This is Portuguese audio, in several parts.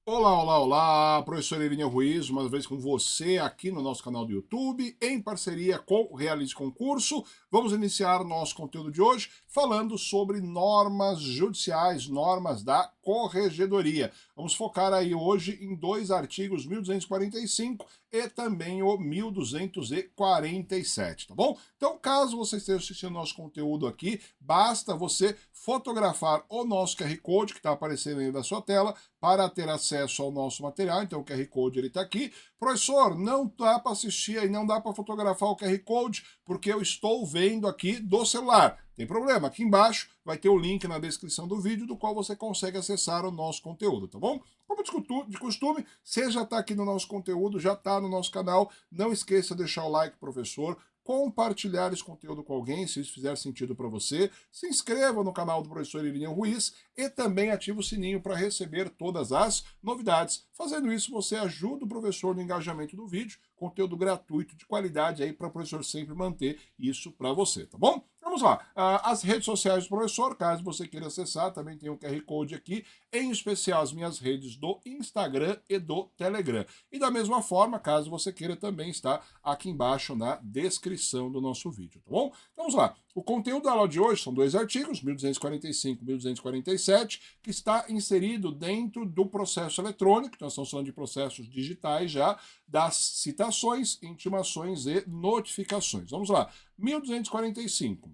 Olá, olá, olá, professor Irineu Ruiz, uma vez com você aqui no nosso canal do YouTube, em parceria com o Realize Concurso. Vamos iniciar nosso conteúdo de hoje falando sobre normas judiciais, normas da Corregedoria. Vamos focar aí hoje em dois artigos, 1245 e também o 1247, tá bom? Então, caso você esteja assistindo nosso conteúdo aqui, basta você fotografar o nosso QR Code que está aparecendo aí na sua tela, para ter acesso ao nosso material. Então o QR Code ele está aqui. Professor, não dá para assistir aí, não dá para fotografar o QR Code, porque eu estou vendo aqui do celular. Tem problema, aqui embaixo vai ter o link na descrição do vídeo, do qual você consegue acessar o nosso conteúdo, tá bom? Como de costume, você já está aqui no nosso conteúdo, já está no nosso canal, não esqueça de deixar o like, professor, compartilhar esse conteúdo com alguém, se isso fizer sentido para você, se inscreva no canal do professor Irineu Ruiz e também ative o sininho para receber todas as novidades. Fazendo isso, você ajuda o professor no engajamento do vídeo, conteúdo gratuito de qualidade aí para o professor sempre manter isso para você, tá bom? Vamos lá, as redes sociais do professor, caso você queira acessar, também tem um QR Code aqui, em especial as minhas redes do Instagram e do Telegram. E da mesma forma, caso você queira, também está aqui embaixo na descrição do nosso vídeo, tá bom? Então vamos lá, o conteúdo da aula de hoje são dois artigos, 1245 e 1247, que está inserido dentro do processo eletrônico, então nós estamos falando de processos digitais já, das citações, intimações e notificações. Vamos lá, 1245.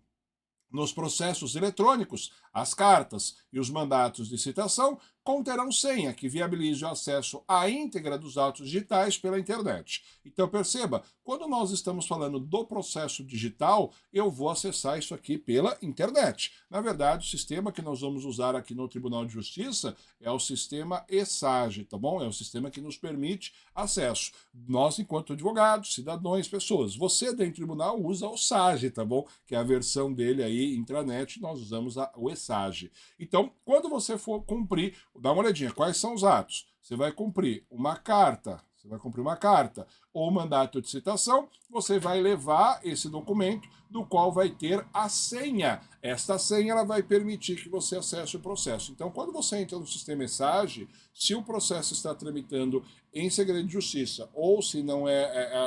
Nos processos eletrônicos, as cartas e os mandatos de citação conterão senha que viabilize o acesso à íntegra dos autos digitais pela internet. Então perceba, quando nós estamos falando do processo digital, eu vou acessar isso aqui pela internet. Na verdade, o sistema que nós vamos usar aqui no Tribunal de Justiça é o sistema ESAGE, tá bom? É o sistema que nos permite acesso. Nós, enquanto advogados, cidadãos, pessoas. Você, dentro do tribunal, usa o SAGE, tá bom? Que é a versão dele aí, intranet, nós usamos o ESAGE. Então, quando você for cumprir, dá uma olhadinha, quais são os atos? Você vai cumprir uma carta, ou mandato de citação, você vai levar esse documento, do qual vai ter a senha. Esta senha ela vai permitir que você acesse o processo. Então, quando você entra no sistema ESAGE, se o processo está tramitando em segredo de justiça, ou se não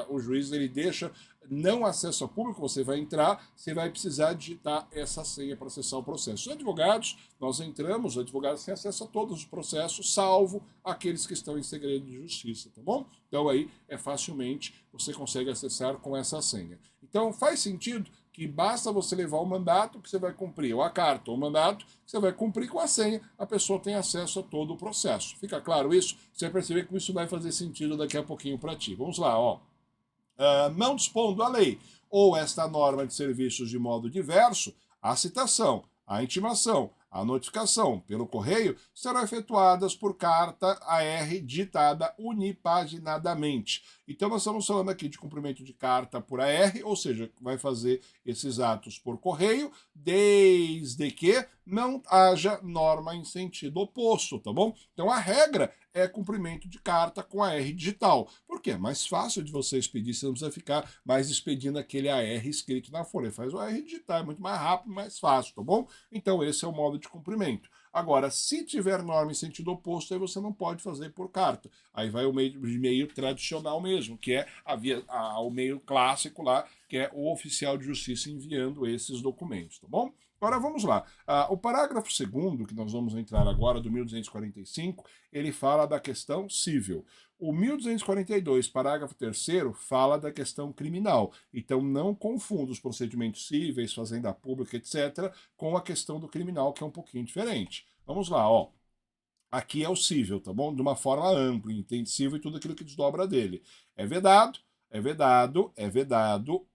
o juiz ele deixa não acesso ao público, você vai entrar, você vai precisar digitar essa senha para acessar o processo. Os advogados, nós entramos, os advogados têm acesso a todos os processos, salvo aqueles que estão em segredo de justiça, tá bom? Então aí facilmente você consegue acessar com essa senha. Então faz sentido que basta você levar o mandato que você vai cumprir, ou a carta, ou o mandato que você vai cumprir com a senha, a pessoa tem acesso a todo o processo. Fica claro isso? Você vai perceber que isso vai fazer sentido daqui a pouquinho para ti. Vamos lá, ó. Não dispondo a lei ou esta norma de serviços de modo diverso, a citação, a intimação, a notificação pelo correio serão efetuadas por carta AR ditada unipaginadamente. Então nós estamos falando aqui de cumprimento de carta por AR, ou seja, vai fazer esses atos por correio, desde que não haja norma em sentido oposto, tá bom? Então a regra é cumprimento de carta com AR digital. Por quê? É mais fácil de você expedir, você não precisa ficar mais expedindo aquele AR escrito na folha. Faz o AR digital, é muito mais rápido, mais fácil, tá bom? Então esse é o modo de cumprimento. Agora, se tiver norma em sentido oposto, aí você não pode fazer por carta. Aí vai o meio tradicional mesmo, que é o meio clássico lá, que é o oficial de justiça enviando esses documentos, tá bom? Agora vamos lá. O parágrafo 2º, que nós vamos entrar agora, do 1245, ele fala da questão civil. O 1242, parágrafo 3º, fala da questão criminal. Então não confunda os procedimentos cíveis, fazenda pública, etc., com a questão do criminal, que é um pouquinho diferente. Vamos lá, ó. Aqui é o cível, tá bom? De uma forma ampla, entende? Cível e tudo aquilo que desdobra dele. É vedado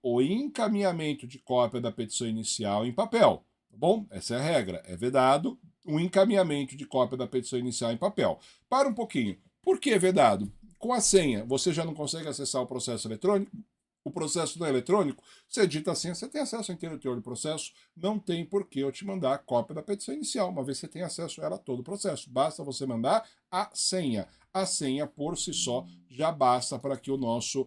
o encaminhamento de cópia da petição inicial em papel. Tá bom? Essa é a regra. É vedado o encaminhamento de cópia da petição inicial em papel. Para um pouquinho. Por que vedado? Com a senha, você já não consegue acessar o processo eletrônico? O processo não é eletrônico? Você digita a senha, você tem acesso ao inteiro teor do processo. Não tem por que eu te mandar a cópia da petição inicial, uma vez que você tem acesso a ela todo o processo. Basta você mandar a senha. A senha, por si só, já basta para que o nosso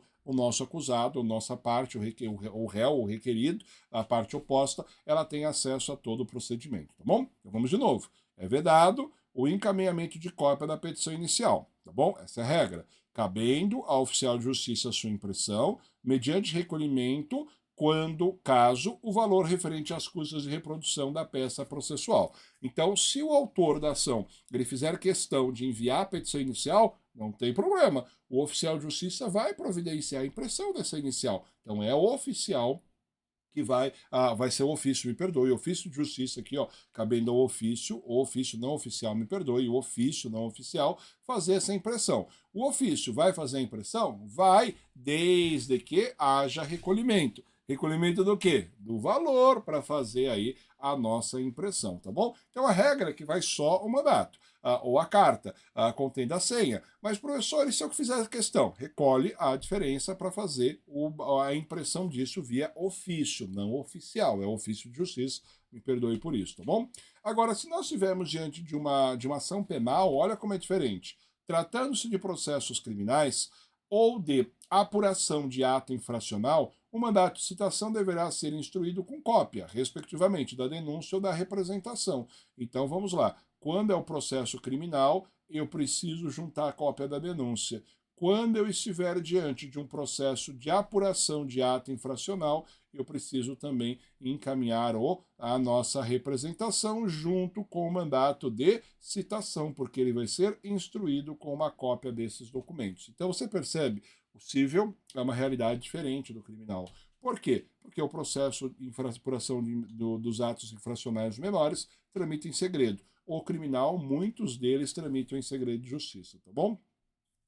acusado, a nossa parte, o réu, o requerido, a parte oposta, ela tem acesso a todo o procedimento, tá bom? Então vamos de novo. É vedado o encaminhamento de cópia da petição inicial. bom? Essa é a regra. Cabendo ao oficial de justiça a sua impressão, mediante recolhimento, caso, o valor referente às custas de reprodução da peça processual. Então, se o autor da ação ele fizer questão de enviar a petição inicial, não tem problema. O oficial de justiça vai providenciar a impressão dessa inicial. Então, é o oficial que vai ser o ofício, me perdoe, o ofício de justiça aqui, ó, cabendo ao ofício, o ofício não oficial, me perdoe, o ofício não oficial, fazer essa impressão. O ofício vai fazer a impressão? Vai, desde que haja recolhimento. Recolhimento do quê? Do valor para fazer aí a nossa impressão, tá bom? Então a regra é que vai só o mandato, ou a carta, contendo a senha. Mas, professor, e se eu fizer a questão? Recolhe a diferença para fazer a impressão disso via ofício, não oficial, é ofício de justiça, me perdoe por isso, tá bom? Agora, se nós estivermos diante de uma ação penal, olha como é diferente. Tratando-se de processos criminais ou de apuração de ato infracional, o mandato de citação deverá ser instruído com cópia, respectivamente, da denúncia ou da representação. Então, vamos lá. Quando é o processo criminal, eu preciso juntar a cópia da denúncia. Quando eu estiver diante de um processo de apuração de ato infracional, eu preciso também encaminhar a nossa representação junto com o mandato de citação, porque ele vai ser instruído com uma cópia desses documentos. Então você percebe, o cível é uma realidade diferente do criminal. Por quê? Porque o processo de apuração dos atos infracionais menores tramita em segredo. O criminal, muitos deles tramitam em segredo de justiça, tá bom?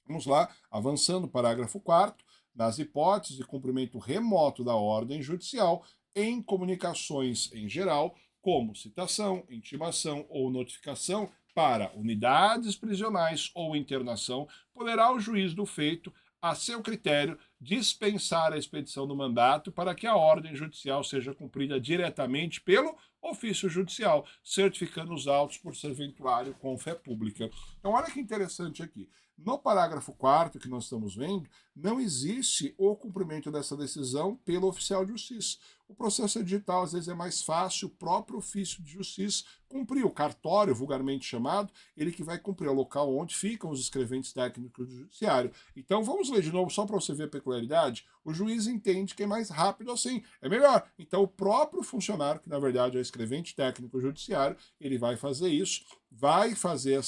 Vamos lá, avançando, parágrafo 4º, nas hipóteses de cumprimento remoto da ordem judicial em comunicações em geral, como citação, intimação ou notificação para unidades prisionais ou internação, poderá o juiz do feito, a seu critério, dispensar a expedição do mandato para que a ordem judicial seja cumprida diretamente pelo ofício judicial, certificando os autos por serventuário com fé pública. Então, olha que interessante aqui. No parágrafo 4º que nós estamos vendo, não existe o cumprimento dessa decisão pelo oficial de justiça. O processo digital, às vezes, é mais fácil, o próprio ofício de justiça cumprir. O cartório, vulgarmente chamado, ele que vai cumprir o local onde ficam os escreventes técnicos do judiciário. Então, vamos ler de novo, só para você ver a peculiaridade. O juiz entende que é mais rápido assim, é melhor. Então, o próprio funcionário, que na verdade é o escrevente técnico judiciário, ele vai fazer isso, vai fazer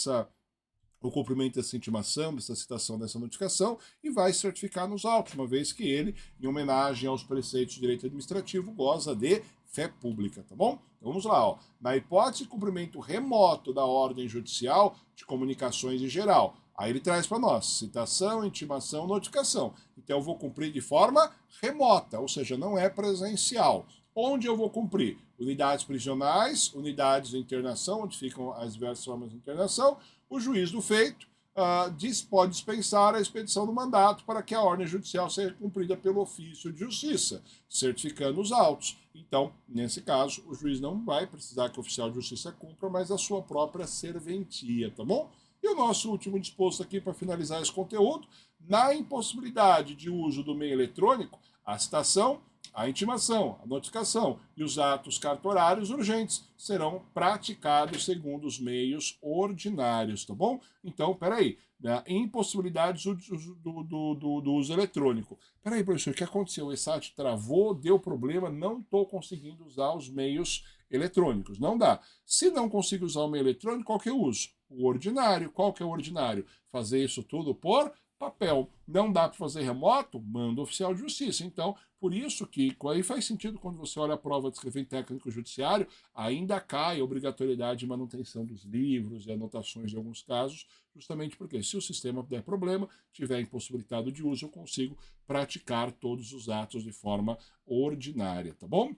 o cumprimento dessa intimação, dessa citação, dessa notificação, e vai certificar nos autos, uma vez que ele, em homenagem aos preceitos de direito administrativo, goza de fé pública, tá bom? Então vamos lá, ó. Na hipótese de cumprimento remoto da ordem judicial de comunicações em geral, aí ele traz para nós citação, intimação, notificação. Então eu vou cumprir de forma remota, ou seja, não é presencial. Onde eu vou cumprir? Unidades prisionais, unidades de internação, onde ficam as diversas formas de internação. O juiz do feito pode dispensar a expedição do mandato para que a ordem judicial seja cumprida pelo ofício de justiça, certificando os autos. Então, nesse caso, o juiz não vai precisar que o oficial de justiça cumpra, mas a sua própria serventia, tá bom? E o nosso último disposto aqui para finalizar esse conteúdo, na impossibilidade de uso do meio eletrônico, a citação, a intimação, a notificação e os atos cartorários urgentes serão praticados segundo os meios ordinários, tá bom? Então, peraí, né? Impossibilidades do uso eletrônico. Peraí, professor, o que aconteceu? O ESAT travou, deu problema, não estou conseguindo usar os meios eletrônicos. Não dá. Se não consigo usar o meio eletrônico, qual que eu uso? O ordinário. Qual que é o ordinário? Fazer isso tudo por papel. Não dá para fazer remoto? Manda o oficial de justiça. Então, por isso que aí faz sentido quando você olha a prova de escrevente técnico judiciário, ainda cai a obrigatoriedade de manutenção dos livros e anotações de alguns casos, justamente porque se o sistema der problema, tiver impossibilitado de uso, eu consigo praticar todos os atos de forma ordinária, tá bom?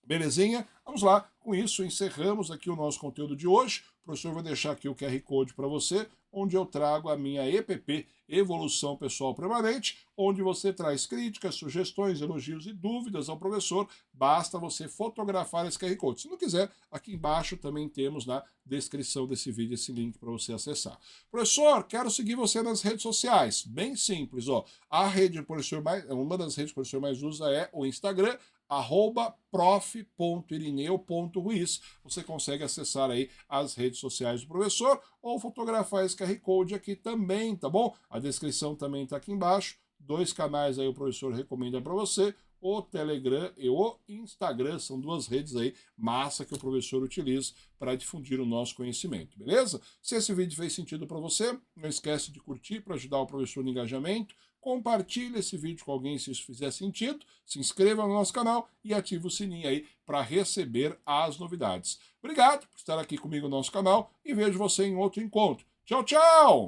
Belezinha? Vamos lá. Com isso, encerramos aqui o nosso conteúdo de hoje. O professor vai deixar aqui o QR Code para você, onde eu trago a minha EPP, Evolução Pessoal Permanente, onde você traz críticas, sugestões, elogios e dúvidas ao professor. Basta você fotografar esse QR Code. Se não quiser, aqui embaixo também temos na descrição desse vídeo esse link para você acessar. Professor, quero seguir você nas redes sociais. Bem simples, ó. A rede do professor uma das redes que o professor mais usa é o Instagram, @prof.irineu.ruiz. Você consegue acessar aí as redes sociais do professor ou fotografar esse QR Code aqui também, tá bom? A descrição também está aqui embaixo. 2 canais aí o professor recomenda para você, o Telegram e o Instagram, são 2 redes aí massa que o professor utiliza para difundir o nosso conhecimento, beleza? Se esse vídeo fez sentido para você, não esquece de curtir para ajudar o professor no engajamento, compartilhe esse vídeo com alguém se isso fizer sentido, se inscreva no nosso canal e ative o sininho aí para receber as novidades. Obrigado por estar aqui comigo no nosso canal e vejo você em outro encontro. Tchau, tchau!